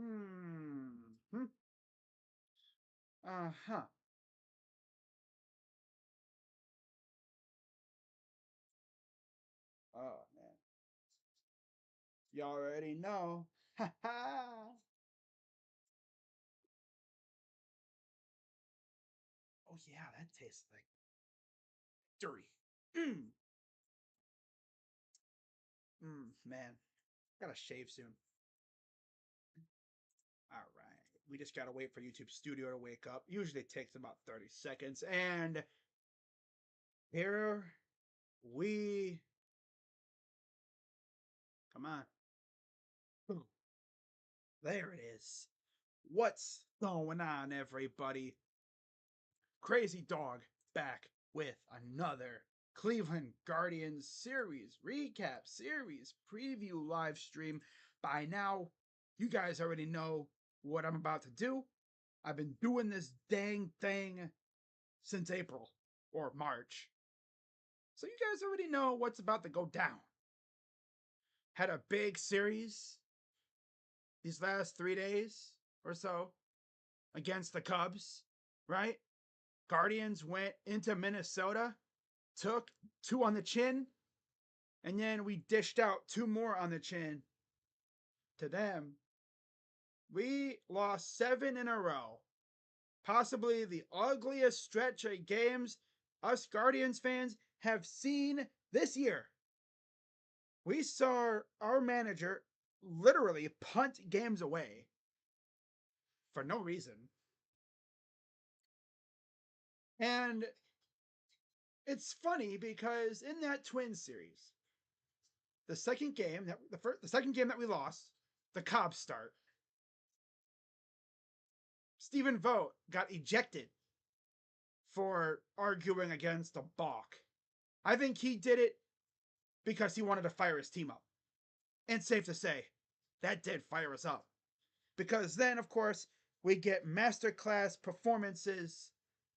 Hmm. Uh-huh. Oh, man. You already know. Ha ha. Oh, yeah, that tastes like victory. Mm. Man. Gotta shave soon. All right. We just gotta wait for YouTube Studio to wake up. Usually it takes about 30 seconds. And here we come on. Boom. There it is. What's going on, everybody? Crazy Dog back with another Cleveland Guardians series recap, series preview live stream. By now, you guys already know what I'm about to do. I've been doing this dang thing since April or March. So you guys already know what's about to go down. Had a big series these last 3 days or so against the Cubs, right? Guardians went into Minnesota, took two on the chin, and then we dished out two more on the chin to them. We lost 7 in a row. Possibly the ugliest stretch of games us Guardians fans have seen this year. We saw our manager literally punt games away for no reason. And it's funny because in that Twins series, the second game that we lost, the Cubs start. Stephen Vogt got ejected for arguing against a balk. I think he did it because he wanted to fire his team up. And safe to say, that did fire us up. Because then, of course, we get masterclass performances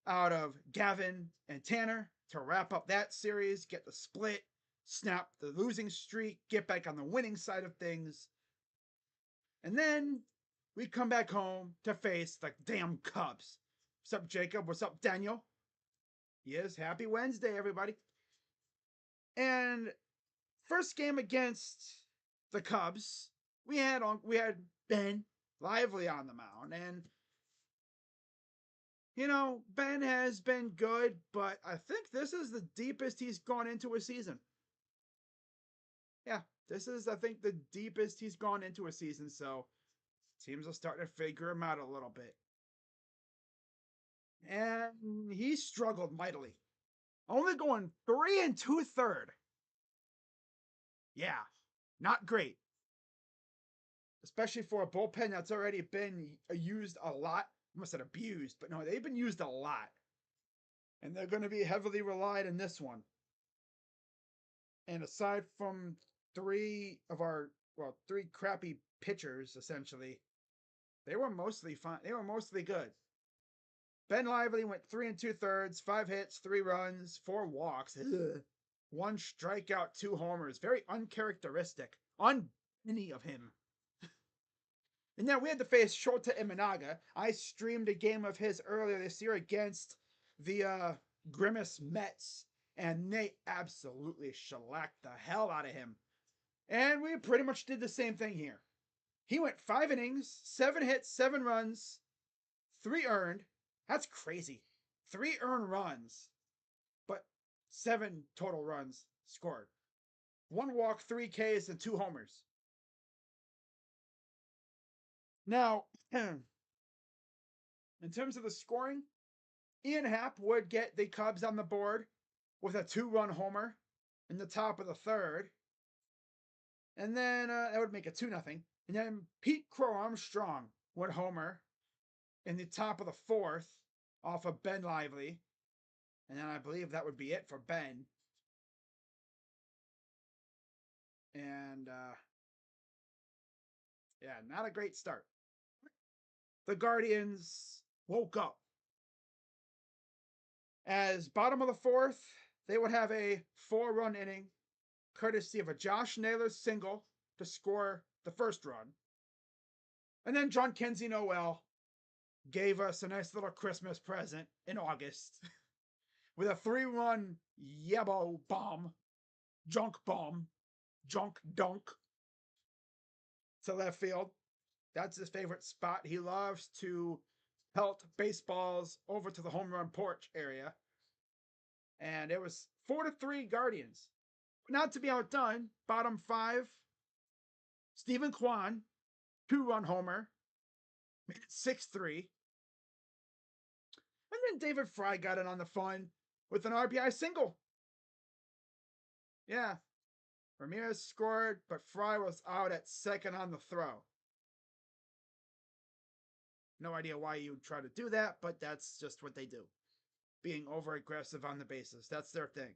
out of Gavin and Tanner to wrap up that series, get the split, snap the losing streak, get back on the winning side of things. And then we come back home to face the damn Cubs. What's up, Jacob? What's up, Daniel? Yes, happy Wednesday, everybody. And first game against the Cubs, we had Ben Lively on the mound, and Ben has been good, but I think this is the deepest he's gone into a season. Yeah, this is I think the deepest he's gone into a season, so teams are starting to figure him out a little bit. And he struggled mightily. Only going 3 2/3. Yeah, not great. Especially for a bullpen that's already been used a lot. I must have said abused, but no, they've been used a lot. And they're going to be heavily relied in this one. And aside from three crappy pitchers, essentially, they were mostly fine. They were mostly good. Ben Lively went 3 2/3, 5 hits, 3 runs, 4 walks. Ugh. 1 strikeout, 2 homers. Very uncharacteristic. Any of him. And now we had to face Shota Imanaga. I streamed a game of his earlier this year against the Grimace Mets, and they absolutely shellacked the hell out of him. And we pretty much did the same thing here. He went 5 innings, 7 hits, 7 runs, 3 earned. That's crazy. 3 earned runs, but 7 total runs scored. 1 walk, 3 Ks, and 2 homers. Now, in terms of the scoring, Ian Happ would get the Cubs on the board with a 2-run homer in the top of the third. And then that would make it 2-0. And then Pete Crow Armstrong would homer in the top of the fourth off of Ben Lively. And then I believe that would be it for Ben. And yeah, not a great start. The Guardians woke up. As bottom of the fourth, they would have a 4-run inning, courtesy of a Josh Naylor single to score the first run. And then John Kenzie Noel gave us a nice little Christmas present in August with a 3-run Yebo bomb, junk dunk to left field. That's his favorite spot. He loves to pelt baseballs over to the home run porch area. And it was 4-3 Guardians. Not to be outdone, bottom 5, Stephen Kwan, 2-run homer, made it 6-3. And then David Fry got in on the fun with an RBI single. Yeah, Ramirez scored, but Fry was out at second on the throw. No idea why you would try to do that, but that's just what they do. Being over aggressive on the bases. That's their thing.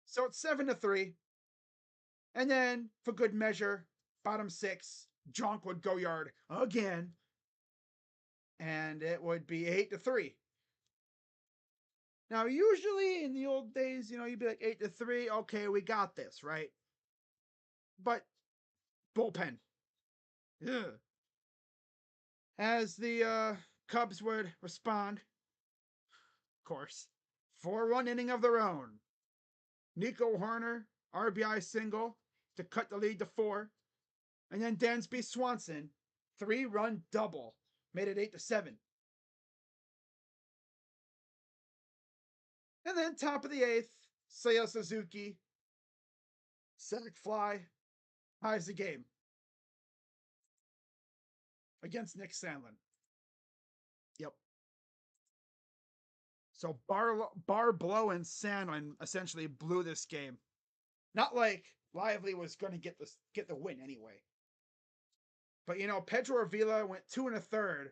So it's 7-3. And then, for good measure, bottom 6, Jonk would go yard again. And it would be 8-3. Now, usually in the old days, you'd be like 8-3. Okay, we got this, right? But bullpen. Ugh. As the Cubs would respond, of course, 4-run inning of their own. Nico Hoerner, RBI single to cut the lead to 4. And then Dansby Swanson, 3-run double, made it 8-7. And then top of the 8th, Seiya Suzuki, sack fly, ties the game against Nick Sandlin. Yep. So Blow and Sandlin essentially blew this game. Not like Lively was going to get the win anyway. But Pedro Avila went 2 1/3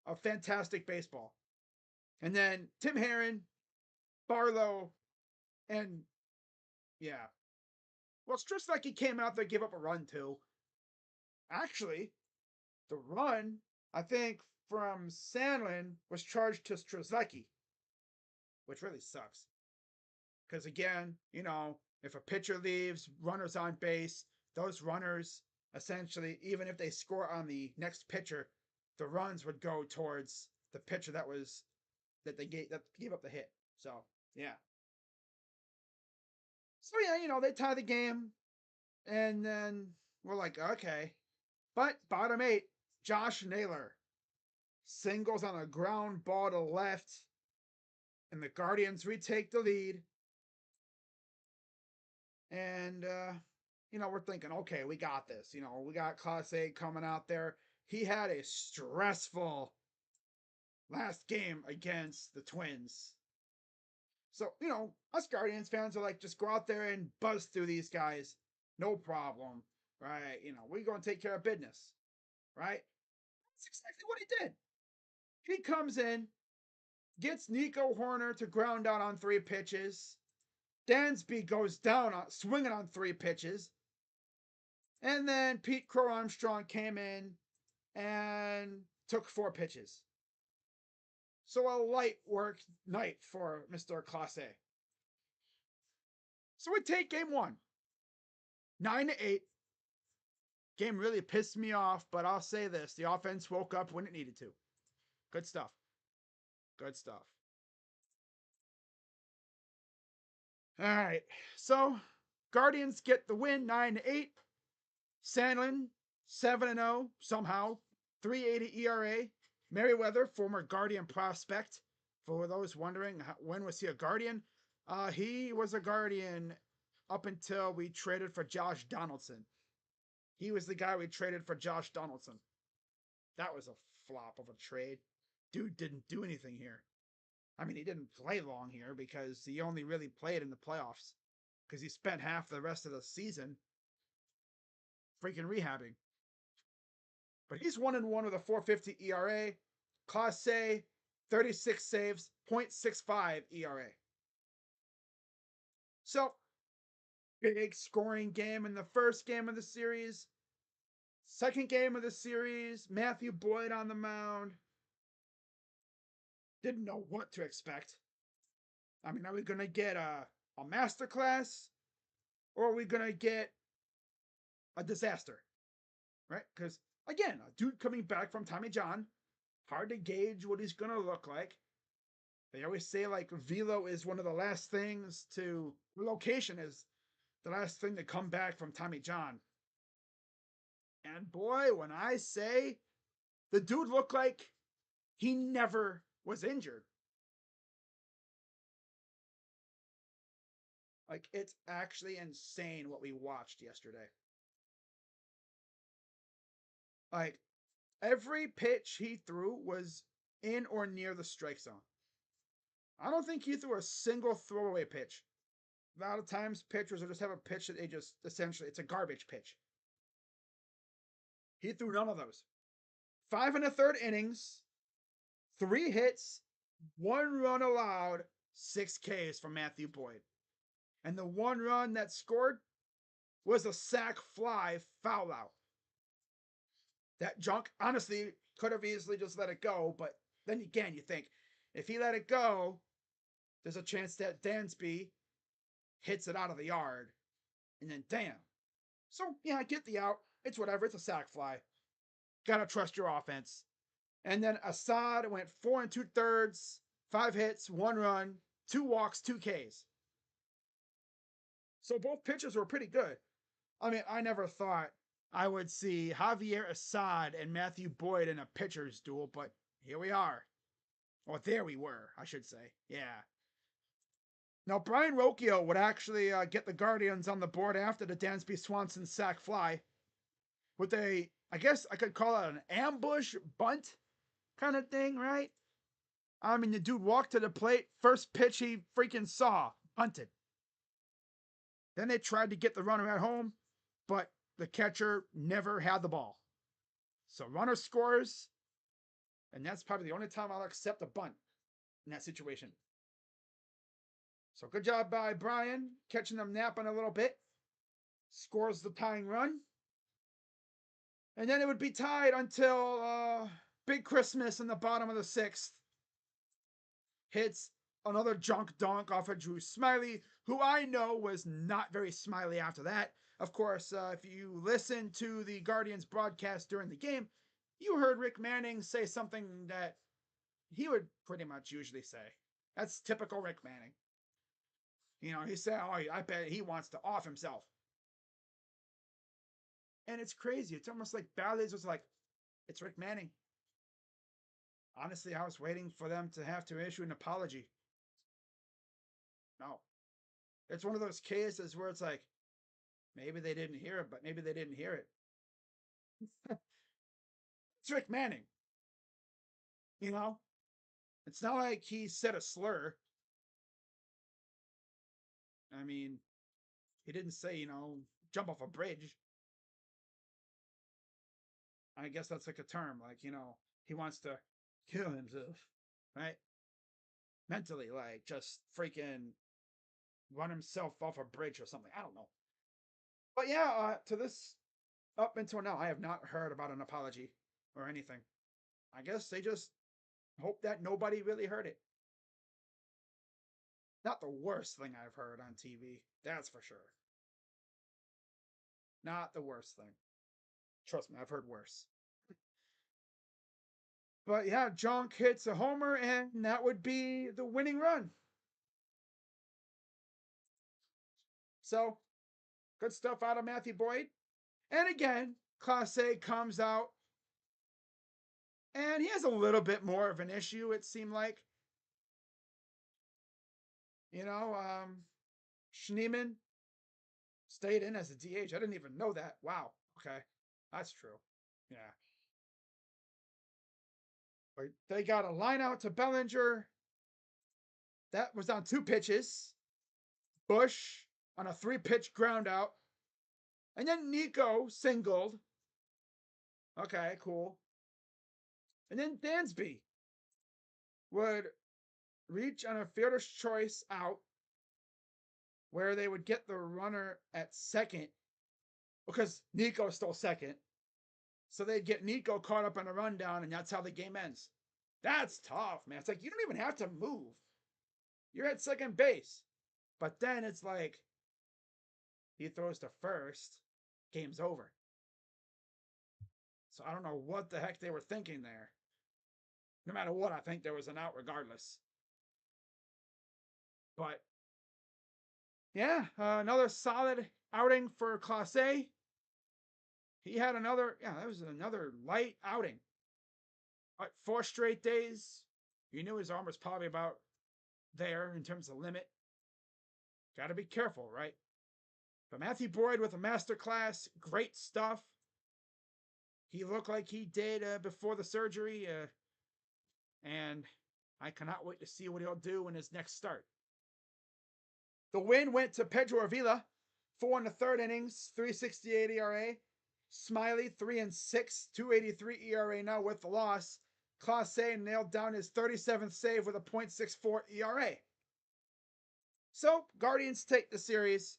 of fantastic baseball. And then Tim Herron, Barlow, and yeah. Well, Strzelecki came out there, gave up a run too. Actually, the run, I think, from Sandlin was charged to Strzelecki, which really sucks. Because again, if a pitcher leaves, runners on base, those runners essentially, even if they score on the next pitcher, the runs would go towards the pitcher that gave up the hit. So yeah. So yeah, they tie the game, and then we're like, okay. But bottom 8, Josh Naylor singles on a ground ball to left, and the Guardians retake the lead. And we're thinking, okay, we got this. We got Class A coming out there. He had a stressful last game against the Twins. So, us Guardians fans are like, just go out there and buzz through these guys. No problem. Right? We're going to take care of business. Right? That's exactly what he did. He comes in, gets Nico Hoerner to ground out on 3 pitches. Dansby goes down swinging on 3 pitches. And then Pete Crow Armstrong came in and took 4 pitches. So a light work night for Mr. Class A. So we take game 1. 9-8. Game really pissed me off, but I'll say this. The offense woke up when it needed to. Good stuff. Good stuff. All right. So Guardians get the win 9-8. Sandlin 7-0 somehow. 3.80 ERA. Merriweather, former Guardian prospect. For those wondering, when was he a Guardian? He was a Guardian up until we traded for Josh Donaldson. He was the guy we traded for Josh Donaldson. That was a flop of a trade. Dude didn't do anything here. I mean, he didn't play long here because he only really played in the playoffs. Because he spent half the rest of the season freaking rehabbing. But he's 1-1 with a 4.50 ERA. Class A, 36 saves, 0.65 ERA. So, big scoring game in the first game of the series. Second game of the series, Matthew Boyd on the mound. Didn't know what to expect. I mean, are we going to get a masterclass? Or are we going to get a disaster? Right? Because Again, a dude coming back from Tommy John. Hard to gauge what he's going to look like. They always say like velo is one of the last things to, location is the last thing to come back from Tommy John. And boy, when I say the dude looked like he never was injured. Like, it's actually insane what we watched yesterday. Like, every pitch he threw was in or near the strike zone. I don't think he threw a single throwaway pitch. A lot of times pitchers will just have a pitch that they just essentially, it's a garbage pitch. He threw none of those. 5 1/3 innings, 3 hits, 1 run allowed, 6 Ks from Matthew Boyd. And the 1 run that scored was a sac fly foul out. That junk, honestly, could have easily just let it go, but then again, you think, if he let it go, there's a chance that Dansby hits it out of the yard, and then damn. So, yeah, I get the out. It's whatever. It's a sac fly. Gotta trust your offense. And then Assad went 4 2/3, 5 hits, 1 run, 2 walks, 2 Ks. So both pitchers were pretty good. I mean, I never thought I would see Javier Assad and Matthew Boyd in a pitcher's duel, but here we are. Or there we were, I should say. Yeah. Now, Brian Rocchio would actually get the Guardians on the board after the Dansby Swanson sac fly with a, I guess I could call it an ambush bunt kind of thing, right? I mean, the dude walked to the plate, first pitch he freaking saw, bunted. Then they tried to get the runner at home, but the catcher never had the ball. So runner scores, and that's probably the only time I'll accept a bunt in that situation. So good job by Brian, catching them napping a little bit. Scores the tying run. And then it would be tied until Big Christmas in the bottom of the 6th. Hits another junk donk off of Drew Smiley, who I know was not very smiley after that. Of course, if you listen to the Guardians broadcast during the game, you heard Rick Manning say something that he would pretty much usually say. That's typical Rick Manning. You know, he said, oh, I bet he wants to off himself. And it's crazy. It's almost like Bally's was like, it's Rick Manning. Honestly, I was waiting for them to have to issue an apology. No. It's one of those cases where it's like, maybe they didn't hear it, but maybe they didn't hear it. It's Rick Manning. You know? It's not like he said a slur. I mean, he didn't say, you know, jump off a bridge. I guess that's like a term. Like, you know, he wants to kill himself, right? Mentally, like, just freaking run himself off a bridge or something. I don't know. But yeah, to this, up until now, I have not heard about an apology or anything. I guess they just hope that nobody really heard it. Not the worst thing I've heard on TV, that's for sure. Not the worst thing. Trust me, I've heard worse. But yeah, Junk hits a homer, and that would be the winning run. So, good stuff out of Matthew Boyd. And again, Class A comes out, and he has a little bit more of an issue, it seemed like. You know, Schneeman stayed in as a DH. I didn't even know that. Wow. Okay. That's true. Yeah. But they got a line out to Bellinger. That was on 2 pitches. Bush on a 3-pitch ground out. And then Nico singled. Okay, cool. And then Dansby would reach on a fielder's choice out where they would get the runner at second because Nico stole second. So they'd get Nico caught up on a rundown, and that's how the game ends. That's tough, man. It's like you don't even have to move. You're at second base. But then it's like he throws to first, game's over. So I don't know what the heck they were thinking there. No matter what, I think there was an out regardless. But yeah, another solid outing for Class A. He had another, yeah, that was another light outing. 4 straight days. You knew his arm was probably about there in terms of limit. Got to be careful, right? But Matthew Boyd with a masterclass, great stuff. He looked like he did before the surgery, and I cannot wait to see what he'll do in his next start. The win went to Pedro Avila, 4 in the third innings, 3.68 ERA. Smiley, 3-6, 2.83 ERA now with the loss. Clase nailed down his 37th save with a .64 ERA. So, Guardians take the series.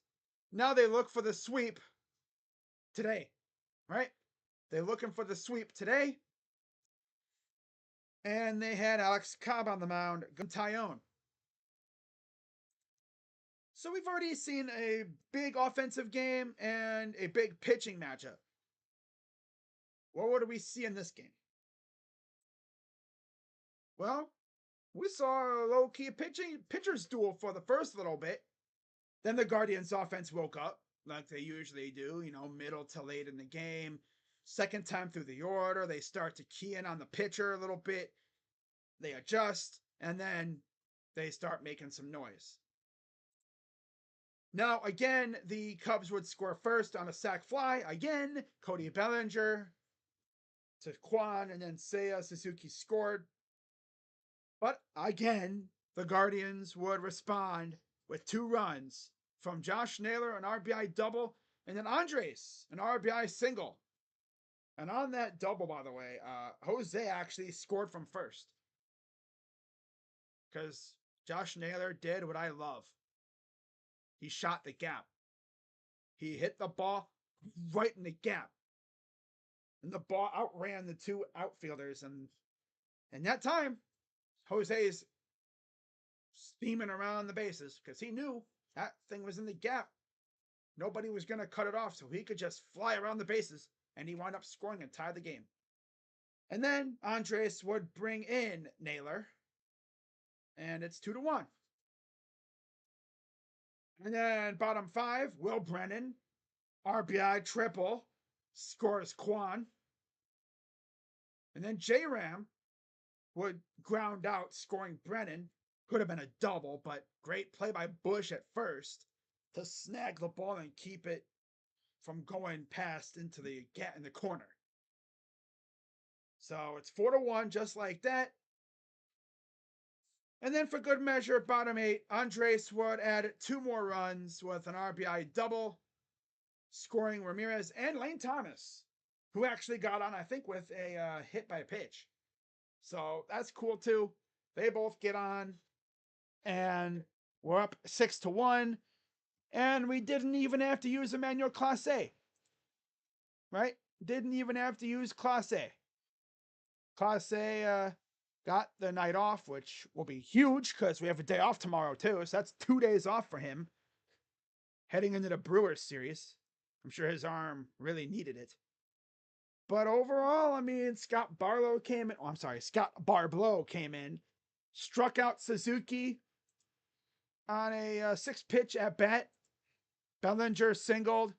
Now they look for the sweep today, right? They're looking for the sweep today. And they had Alex Cobb on the mound, Tyone. So we've already seen a big offensive game and a big pitching matchup. What do we see in this game? Well, we saw a low-key pitcher's duel for the first little bit. Then the Guardians offense woke up, like they usually do, middle to late in the game. Second time through the order, they start to key in on the pitcher a little bit. They adjust, and then they start making some noise. Now, again, the Cubs would score first on a sac fly. Again, Cody Bellinger to Kwan, and then Seiya Suzuki scored. But again, the Guardians would respond with 2 runs from Josh Naylor, an RBI double, and then Andres, an RBI single. And on that double, by the way, Jose actually scored from first. Because Josh Naylor did what I love. He shot the gap. He hit the ball right in the gap. And the ball outran the 2 outfielders. And that time, Jose's steaming around the bases because he knew that thing was in the gap. Nobody was going to cut it off, so he could just fly around the bases, and he wound up scoring and tied the game. And then Andres would bring in Naylor, and it's 2-1. And then bottom 5, Will Brennan, RBI triple, scores Kwan. And then J-Ram would ground out, scoring Brennan. Could have been a double, but great play by Bush at first to snag the ball and keep it from going past into the gap in the corner. So it's 4-1, just like that. And then for good measure, bottom 8, Andres would add 2 more runs with an RBI double, scoring Ramirez and Lane Thomas, who actually got on, I think, with a hit by pitch. So that's cool too. They both get on, and we're up 6-1. And we didn't even have to use Emmanuel Clase. Right? Didn't even have to use Clase. Clase got the night off, which will be huge because we have a day off tomorrow too. So that's 2 days off for him. Heading into the Brewers series. I'm sure his arm really needed it. But overall, I mean, Scott Barblow came in, struck out Suzuki on a 6-pitch at bat. Bellinger singled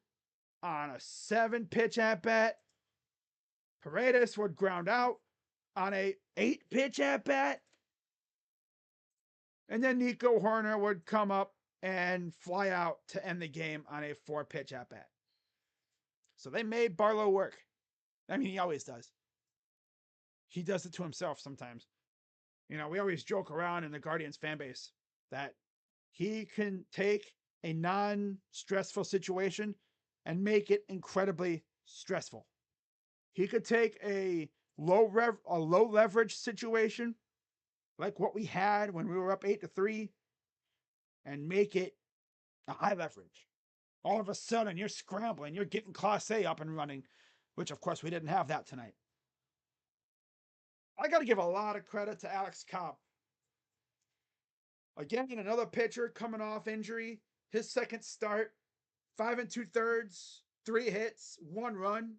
on a 7-pitch at bat. Paredes would ground out on a 8-pitch at bat. And then Nico Horner would come up and fly out to end the game on a 4-pitch at bat. So they made Barlow work. I mean, he always does. He does it to himself sometimes. We always joke around in the Guardians fan base that he can take a non-stressful situation and make it incredibly stressful. He could take a low leverage situation like what we had when we were up 8-3 and make it a high leverage. All of a sudden, you're scrambling, you're getting Class A up and running, which of course we didn't have that tonight. I got to give a lot of credit to Alex Cobb. Again, another pitcher coming off injury. His second start, 5 2/3, 3 hits, 1 run,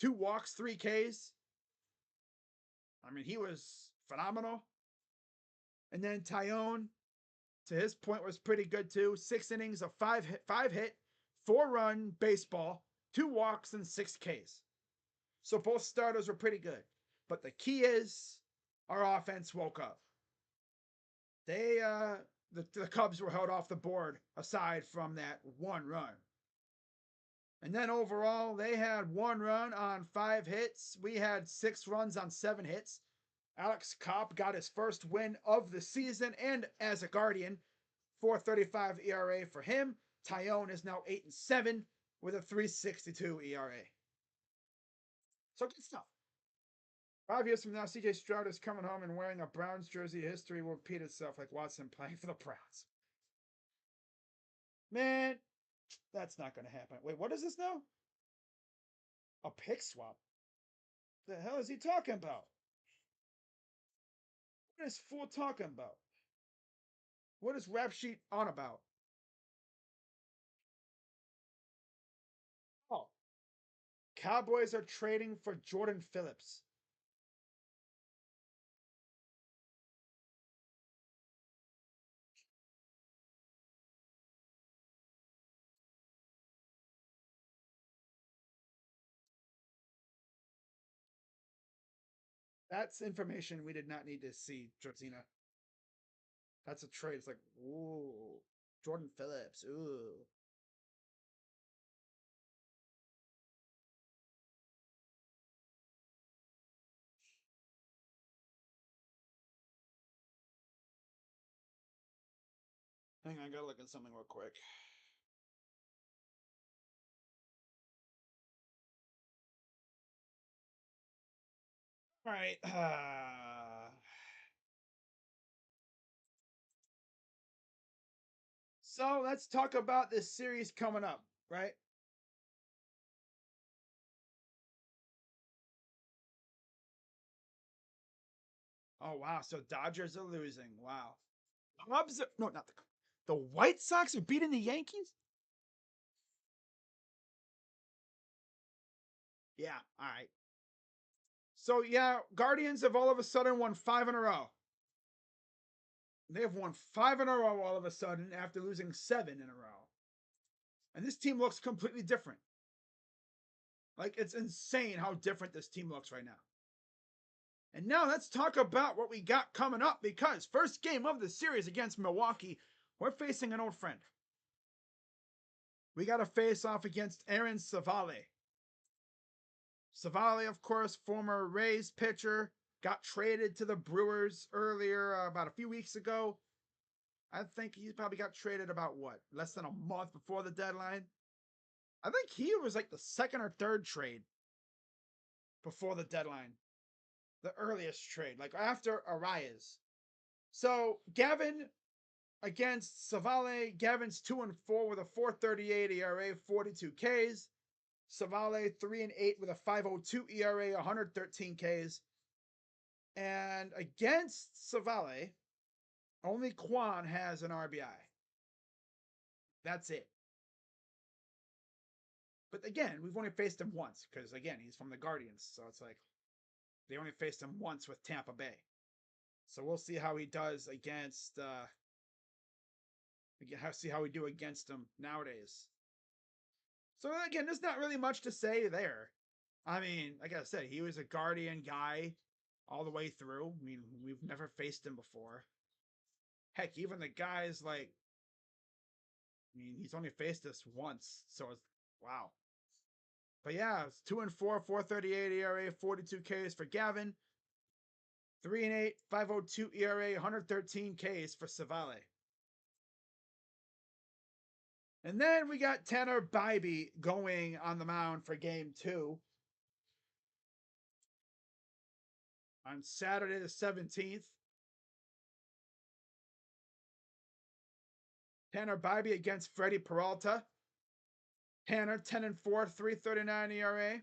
2 walks, 3 Ks. I mean, he was phenomenal. And then Tyone, to his point, was pretty good too. 6 innings of 5 hit, 4 run baseball, 2 walks, and 6 Ks. So both starters were pretty good. But the key is our offense woke up. The Cubs were held off the board aside from that 1 run. And then overall, they had 1 run on 5 hits. We had 6 runs on 7 hits. Alex Kopp got his first win of the season and as a Guardian, 4.35 ERA for him. Tyone is now 8-7 with a 3.62 ERA. So good stuff. 5 years from now, CJ Stroud is coming home and wearing a Browns jersey. History will repeat itself like Watson playing for the Browns. Man, that's not going to happen. Wait, what is this now? A pick swap? The hell is he talking about? What is Fool talking about? What is Rap Sheet on about? Oh, Cowboys are trading for Jordan Phillips. That's information we did not need to see, Georgina. That's a trade. It's like, ooh, Jordan Phillips, ooh. Hang on, I gotta look at something real quick. All right. So let's talk about this series coming up, right? Oh wow! So Dodgers are losing. Wow. Cubs? No, not the White Sox are beating the Yankees. Yeah. All right. So yeah, Guardians have all of a sudden won 5 in a row. They have won 5 in a row all of a sudden after losing 7 in a row. And this team looks completely different. Like, it's insane how different this team looks right now. And now let's talk about what we got coming up because first game of the series against Milwaukee, we're facing an old friend. We got to face off against Aaron Savale. Savale, of course, former Rays pitcher, got traded to the Brewers earlier, about a few weeks ago. I think he probably got traded about what, less than a month before the deadline. I think he was like the second or third trade before the deadline, the earliest trade, like after Arias. So Gavin against Savale, Gavin's 2-4 with a 4.38 ERA, 42 Ks. Savale 3-8 with a 5.02 ERA, 113 Ks. And against Savale, only Kwan has an RBI. That's it. But again, we've only faced him once because, again, he's from the Guardians. So it's like they only faced him once with Tampa Bay. So we'll see how he does against, see how we do against him nowadays. So again, there's not really much to say there. I mean, like I said, he was a Guardian guy all the way through. I mean, we've never faced him before. Heck, even the guys like, I mean, he's only faced us once, so it's wow. But yeah, it's 2-4, 4.38 ERA, 42 Ks for Gavin. 3-8, 5.02 ERA, 113 Ks for Savale. And then we got Tanner Bybee going on the mound for game 2 on Saturday the 17th. Tanner Bybee against Freddie Peralta. Tanner 10-4, 3.39 ERA.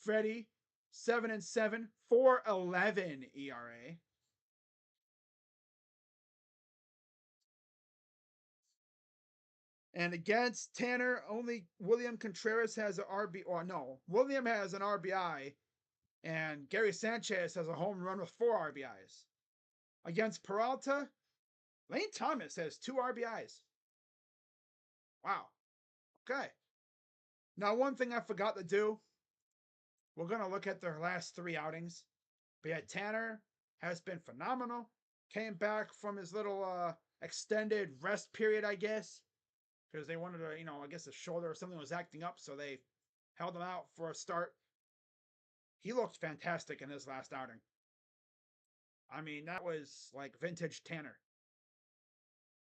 Freddie 7-7, 4.11 ERA. And against Tanner, only William Contreras has an RB. Or no, William has an RBI, and Gary Sanchez has a home run with 4 RBIs. Against Peralta, Lane Thomas has 2 RBIs. Wow. Okay. Now, one thing I forgot to do, we're going to look at their last 3 outings. But yeah, Tanner has been phenomenal. Came back from his little extended rest period, I guess, because they wanted to, I guess his shoulder or something was acting up, so they held him out for a start. He looked fantastic in his last outing. I mean, that was like vintage Tanner.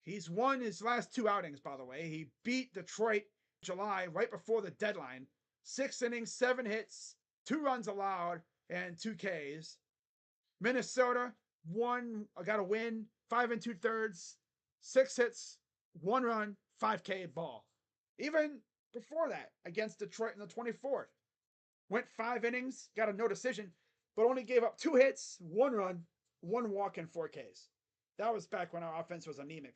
He's won his last 2 outings, by the way. He beat Detroit July right before the deadline. 6 innings, 7 hits, 2 runs allowed, and 2 Ks. Minnesota got a win, 5 2/3, 6 hits, 1 run, 5K ball. Even before that, against Detroit in the 24th, went 5 innings, got a no decision, but only gave up 2 hits, 1 run, 1 walk, and 4 Ks. That was back when our offense was anemic.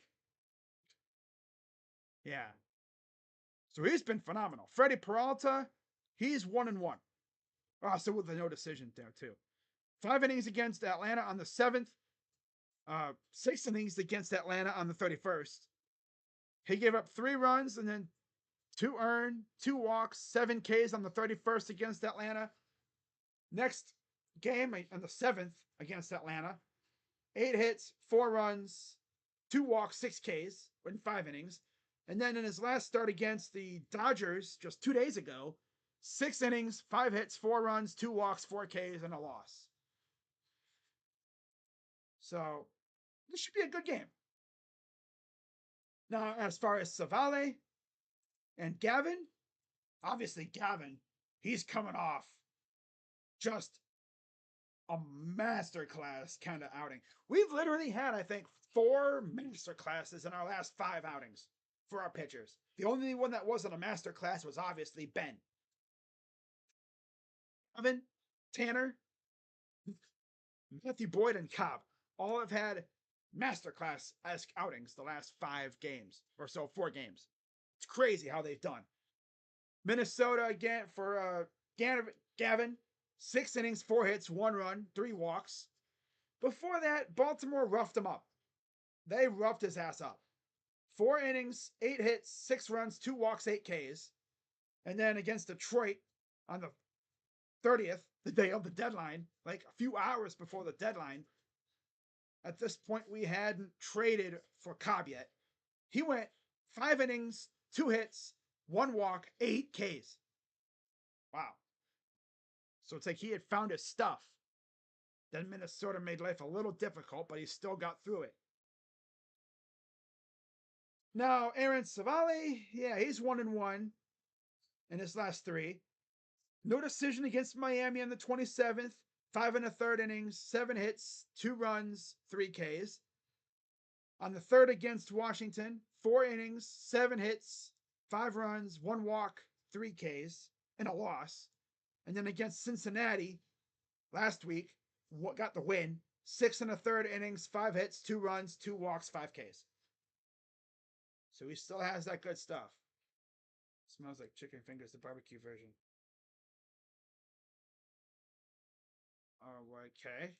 Yeah. So he's been phenomenal. Freddie Peralta, he's 1-1. So with a no decision there too. 5 innings against Atlanta on the 7th. 6 innings against Atlanta on the 31st. He gave up 3 runs and then 2 earned, 2 walks, 7 Ks on the 31st against Atlanta. Next game on the 7th against Atlanta, 8 hits, 4 runs, 2 walks, 6 Ks in 5 innings. And then in his last start against the Dodgers just 2 days ago, 6 innings, 5 hits, 4 runs, 2 walks, 4 Ks, and a loss. So this should be a good game. Now, as far as Savale and Gavin, obviously Gavin, he's coming off just a masterclass kind of outing. We've literally had, I think, 4 masterclasses in our last 5 outings for our pitchers. The only one that wasn't a masterclass was obviously Ben. Gavin, Tanner, Matthew Boyd, and Cobb all have had masterclass-esque outings the last 5 games or so, 4 games. It's crazy how they've done. Minnesota again for Gavin, 6 innings, 4 hits, 1 run, 3 walks. Before that, Baltimore roughed him up. They roughed his ass up. 4 innings, 8 hits, 6 runs, 2 walks, 8 Ks. And then against Detroit on the 30th, the day of the deadline, like a few hours before the deadline. At this point, we hadn't traded for Cobb yet. He went 5 innings, 2 hits, 1 walk, 8 Ks. Wow. So it's like he had found his stuff. Then Minnesota made life a little difficult, but he still got through it. Now, Aaron Savale, yeah, he's 1-1 in his last 3. No decision against Miami on the 27th. 5 1/3 innings, 7 hits, 2 runs, 3 Ks. On the 3rd against Washington, 4 innings, 7 hits, 5 runs, 1 walk, 3 Ks, and a loss. And then against Cincinnati last week, got the win. 6 1/3 innings, 5 hits, 2 runs, 2 walks, 5 Ks. So he still has that good stuff. Smells like chicken fingers, the barbecue version. Okay.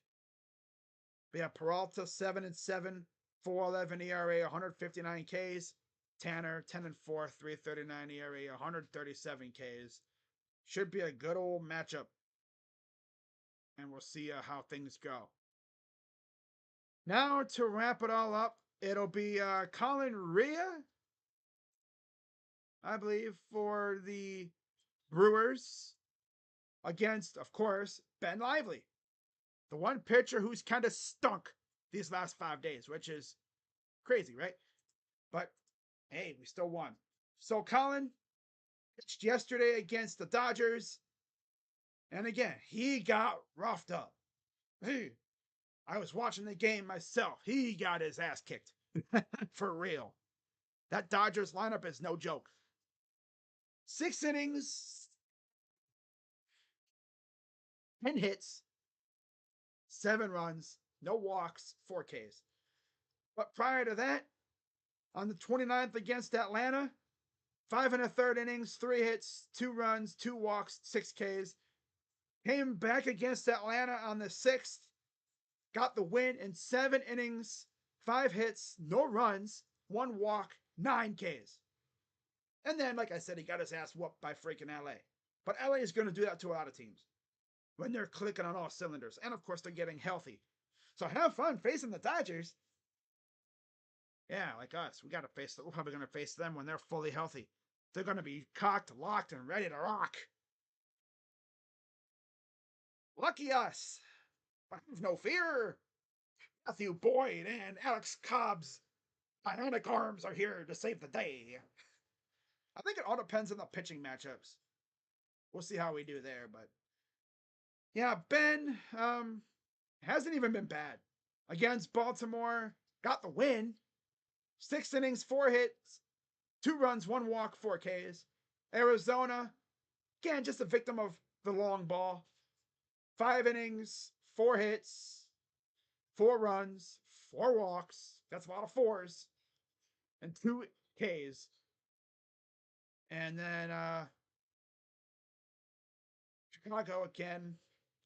But yeah, Peralta 7-7, 4.11 ERA, 159 Ks. Tanner 10-4, 3.39 ERA, 137 Ks. Should be a good old matchup, and we'll see how things go. Now to wrap it all up, it'll be Colin Rea, I believe, for the Brewers against, of course, Ben Lively. The one pitcher who's kind of stunk these last 5 days, which is crazy, right? But hey, we still won. So Colin pitched yesterday against the Dodgers. And again, he got roughed up. Hey, I was watching the game myself. He got his ass kicked. For real. That Dodgers lineup is no joke. 6 innings, 10 hits, 7 runs, no walks, 4 Ks. But prior to that, On the 29th against Atlanta, 5 1/3 innings, 3 hits, 2 runs, 2 walks, 6 Ks. Came back against Atlanta on the 6th, got the win in 7 innings, 5 hits, no runs, 1 walk, 9 Ks. And then, like I said, he got his ass whooped by freaking LA. But LA is going to do that to a lot of teams when they're clicking on all cylinders. And of course, they're getting healthy. So have fun facing the Dodgers. Yeah, like us. We're probably going to face them when they're fully healthy. They're going to be cocked, locked, and ready to rock. Lucky us. But have no fear. Matthew Boyd and Alex Cobb's bionic arms are here to save the day. I think it all depends on the pitching matchups. We'll see how we do there, but yeah, Ben hasn't even been bad. Against Baltimore, got the win. 6 innings, 4 hits, 2 runs, 1 walk, 4 Ks. Arizona, again, just a victim of the long ball. 5 innings, 4 hits, 4 runs, 4 walks. That's a lot of fours. And 2 Ks. And then Chicago again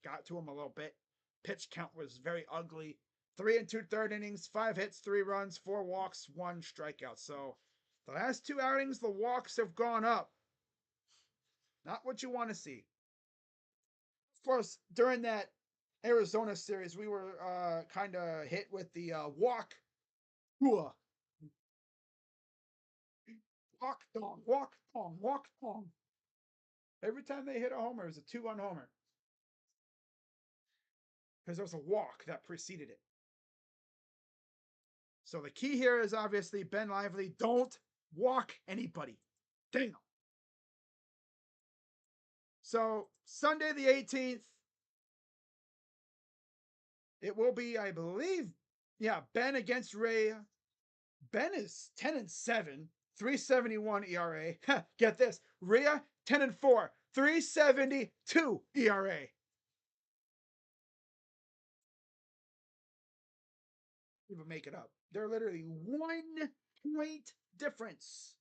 got to him a little bit. Pitch count was very ugly. 3 2/3 innings, 5 hits, 3 runs, 4 walks, 1 strikeout. So the last 2 outings, the walks have gone up. Not what you want to see. Of course, during that Arizona series, we were kind of hit with the walk. Walk dong, walk dong, walk dong. Every time they hit a homer, it was a 2-1 homer. Because there was a walk that preceded it. So the key here is obviously Ben Lively. Don't walk anybody. Damn. So Sunday the 18th, it will be, I believe, Ben against Ray. Ben is 10-7, 3.71 ERA. Get this, Rhea 10-4, 3.72 ERA. Even make it up. They're literally 1 point difference.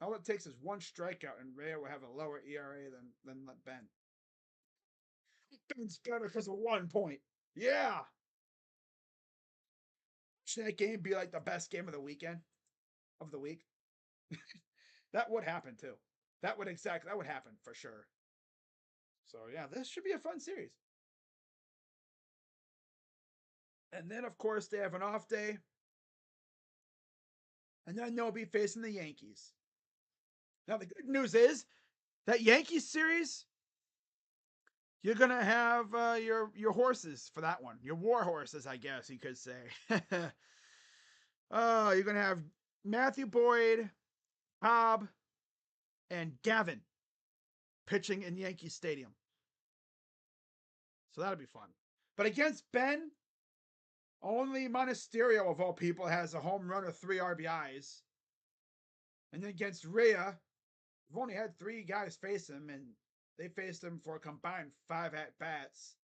All it takes is 1 strikeout, and Rhea will have a lower ERA than Ben. Ben's better because of 1 point. Yeah. Should that game be like the best game of the weekend? Of the week? That would happen too. That would happen for sure. So yeah, this should be a fun series. And then of course they have an off day. And then they'll be facing the Yankees. Now the good news is that Yankees series, you're gonna have your horses for that one. Your war horses, I guess you could say. Oh, you're gonna have Matthew Boyd, Cobb, and Gavin pitching in Yankee Stadium. So that'll be fun. But against Ben, only Monasterio of all people has a home run or 3 RBIs. And then against Rhea, we've only had 3 guys face him, and they faced him for a combined 5 at-bats.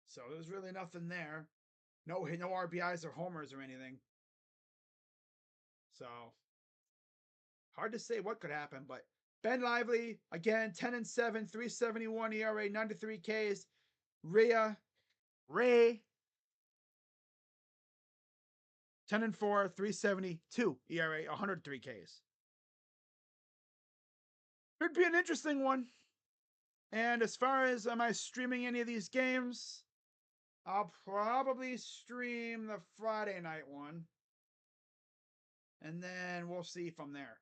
So there's really nothing there. No RBIs or homers or anything. So hard to say what could happen, but Ben Lively, again, 10-7, 3.71 ERA, 93 Ks. Ray, 10-4, 3.72 ERA, 103 Ks. Could be an interesting one. And as far as am I streaming any of these games, I'll probably stream the Friday night one. And then we'll see from there.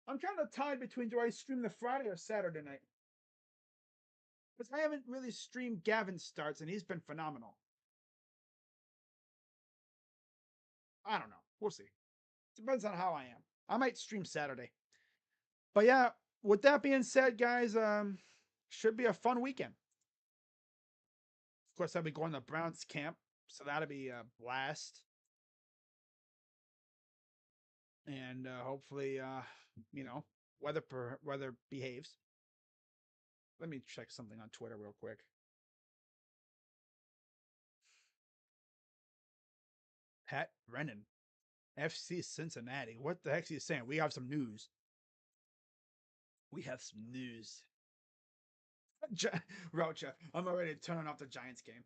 I'm kind of tied between do I stream the Friday or Saturday night? Because I haven't really streamed Gavin's starts, and he's been phenomenal. I don't know. We'll see. Depends on how I am. I might stream Saturday. But yeah, with that being said, guys, should be a fun weekend. Of course, I'll be going to Browns camp, so that'll be a blast. And hopefully, weather behaves. Let me check something on Twitter real quick. Pat Brennan, FC Cincinnati. What the heck is he saying? We have some news. We have some news. Rocha, I'm already turning off the Giants game.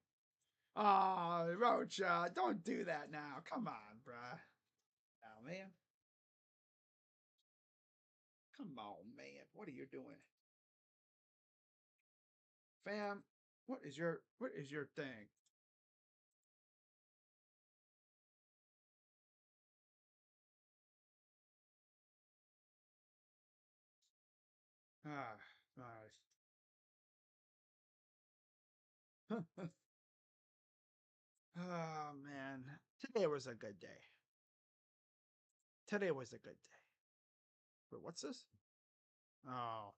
Oh, Rocha, don't do that now. Come on, bruh. Oh, man. Come on, man. What are you doing? Fam, what is your thing? Ah, nice. Oh man. Today was a good day. Today was a good day. Wait, what's this? Oh.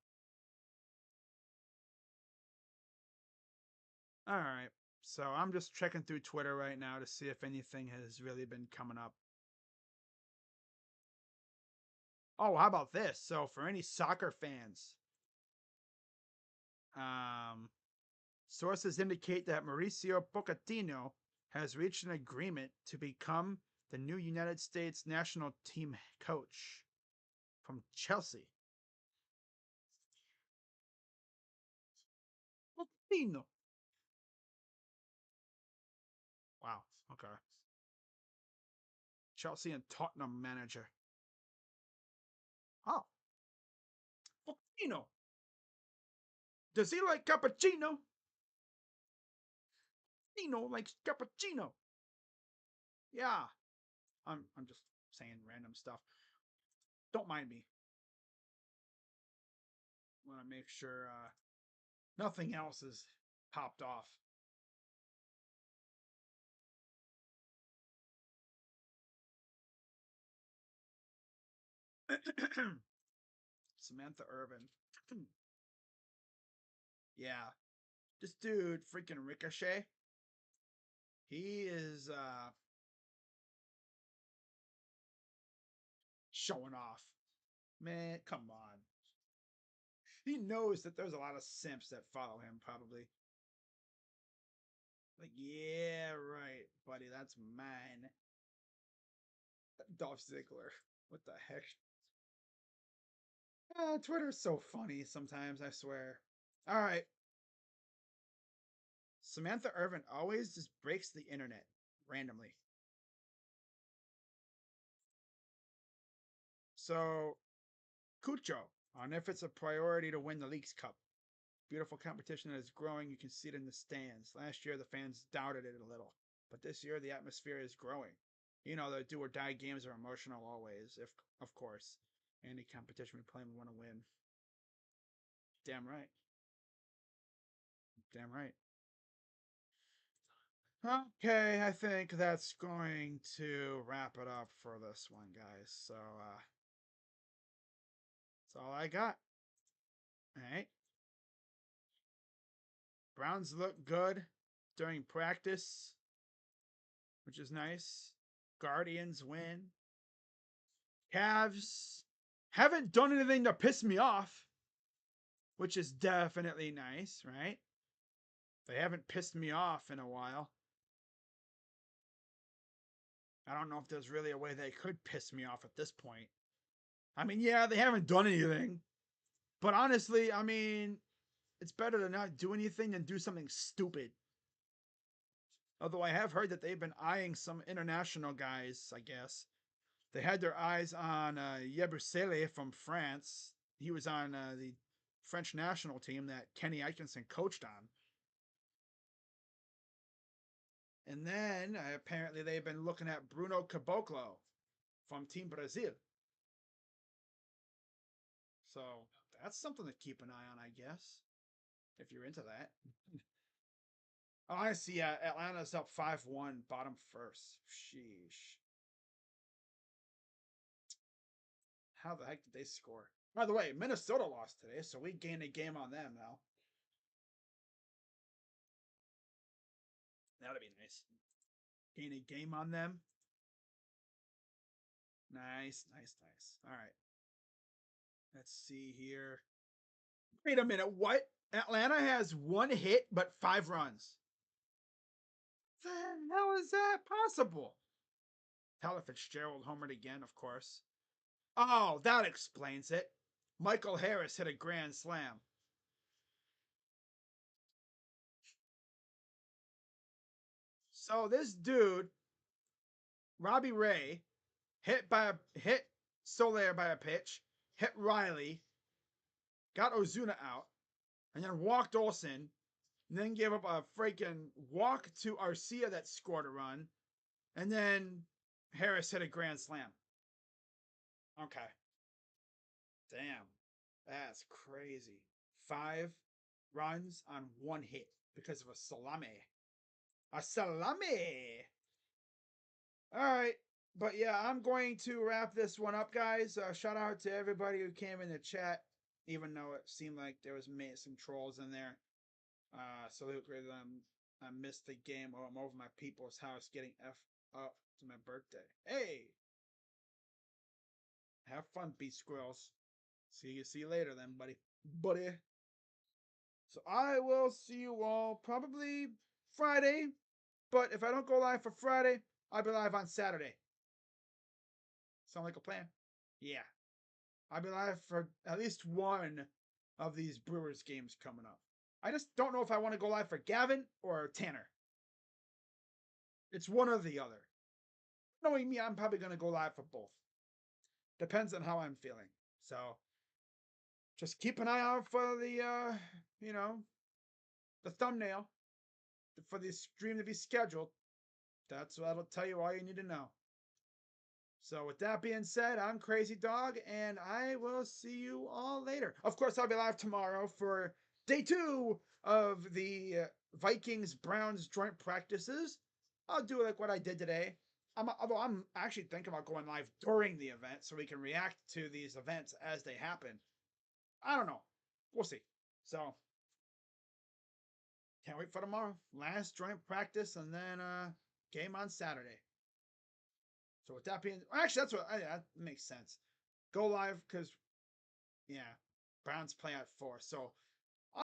Alright. So I'm just checking through Twitter right now to see if anything has really been coming up. Oh, how about this? So for any soccer fans, um sources indicate that Mauricio Pochettino has reached an agreement to become the new United States national team coach from Chelsea. Pochettino. Wow. Okay. Chelsea and Tottenham manager. Oh, Pochettino. Does he like cappuccino? Nino likes cappuccino. Yeah. I'm just saying random stuff. Don't mind me. Want to make sure nothing else is popped off. Samantha Irvin. Yeah. This dude, freaking Ricochet, he is showing off. Man, come on. He knows that there's a lot of simps that follow him, probably. Like, yeah, right, buddy, that's mine. Dolph Ziggler. What the heck? Twitter's so funny sometimes, I swear. All right. Samantha Irvin always just breaks the internet randomly. So, Cucho, on if it's a priority to win the Leagues Cup. Beautiful competition that is growing. You can see it in the stands. Last year, the fans doubted it a little, but this year, the atmosphere is growing. You know, the do or die games are emotional always, if of course. Any competition we play, we want to win. Damn right. Damn right. Okay, I think that's going to wrap it up for this one, guys. So, that's all I got. All right. Browns look good during practice, which is nice. Guardians win. Cavs haven't done anything to piss me off, which is definitely nice, right? They haven't pissed me off in a while. I don't know if there's really a way they could piss me off at this point. I mean, yeah, they haven't done anything. But honestly, I mean, it's better to not do anything than do something stupid. Although I have heard that they've been eyeing some international guys, I guess. They had their eyes on Yebusele from France. He was on the French national team that Kenny Atkinson coached on. And then apparently they've been looking at Bruno Caboclo from Team Brazil. So that's something to keep an eye on, I guess, if you're into that. Oh, I see. Atlanta's up 5-1, bottom first. Sheesh. How the heck did they score? By the way, Minnesota lost today, so we gained a game on them now. That'd be nice. Gain a game on them. Nice, nice, nice. All right. Let's see here. Wait a minute. What? Atlanta has one hit but 5 runs. The hell is that possible? Tyler Fitzgerald homered again, of course. Oh, that explains it. Michael Harris hit a grand slam. So this dude, Robbie Ray, hit Soler by a pitch, hit Riley, got Ozuna out, and then walked Olson, and then gave up a freaking walk to Arcia that scored a run, and then Harris hit a grand slam. Okay. Damn. That's crazy. 5 runs on 1 hit because of a salami. A salami! Alright. But yeah, I'm going to wrap this one up, guys. Shout out to everybody who came in the chat, even though it seemed like there was some trolls in there. Salute I missed the game or I'm over my people's house getting F up to my birthday. Hey! Have fun, beat squirrels. See you later then, buddy. So I will see you all probably Friday. But if I don't go live for Friday, I'll be live on Saturday. Sound like a plan? Yeah. I'll be live for at least one of these Brewers games coming up. I just don't know if I want to go live for Gavin or Tanner. It's one or the other. Knowing me, I'm probably going to go live for both. Depends on how I'm feeling. So just keep an eye out for the, the thumbnail for the stream to be scheduled. That'll tell you all you need to know. So with that being said, I'm Crazy Dog, and I will see you all later. Of course, I'll be live tomorrow for day 2 of the Vikings-Browns joint practices. I'll do like what I did today. Although I'm actually thinking about going live during the event so we can react to these events as they happen. I don't know. We'll see. So can't wait for tomorrow. Last joint practice and then game on Saturday. So with that being, actually, that makes sense. Go live because, yeah, Browns play at 4. So